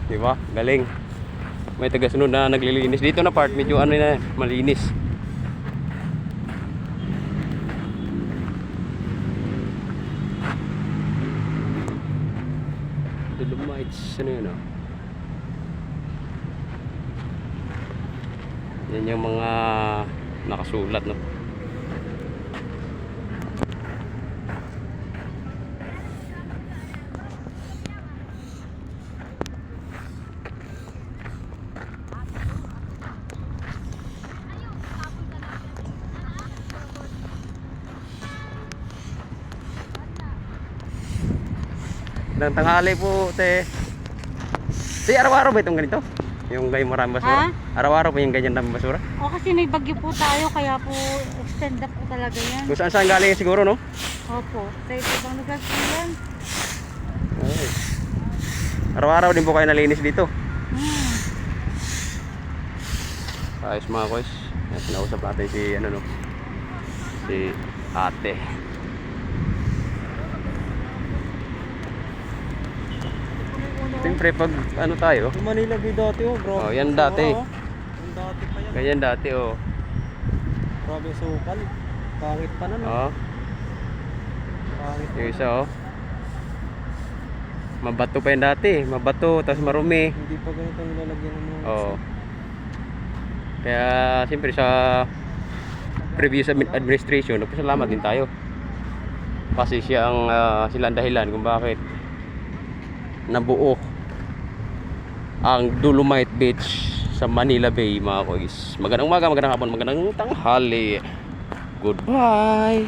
Di ba? Galing. May taga-sunod na naglilinis. Dito na part, medyo ano na, malinis. Dolomites, ano yun oh? Yan yung mga nakasulat, no? Ng tanghali po, te. Araw-araw ba itong ganito? Yung ganyan maraming basura? Ha? Araw-araw po yung ganyan na basura? O kasi may bagyo po tayo kaya po extend up po talaga yan. Kung saan galing siguro, no? Opo. Sa ibang lugar po yan. Ay. Araw-araw din po kayo nalinis dito. Ayos mga koys. Pinausap natin si ano no. Si ate. Siyempre pag ano tayo. Yung Manila Bay dati oh, bro. Oh, yan dati. Yung dati pa yan. Ganyan dati oh. Grabe sukal. Pangit pa na no. Oh, Pangit. yung isa oh. Mabato pa yan dati. Mabato tapos marumi. Hindi pa ganito ang lalagyan ng mga Oh. Kaya siyempre sa previous administration, nagpasalamat din tayo. Kasi siya ang sila ang dahilan kung bakit nabuo ang Dolomite Beach sa Manila Bay mga kois. Magandang umaga, magandang hapon, magandang tanghali. Goodbye.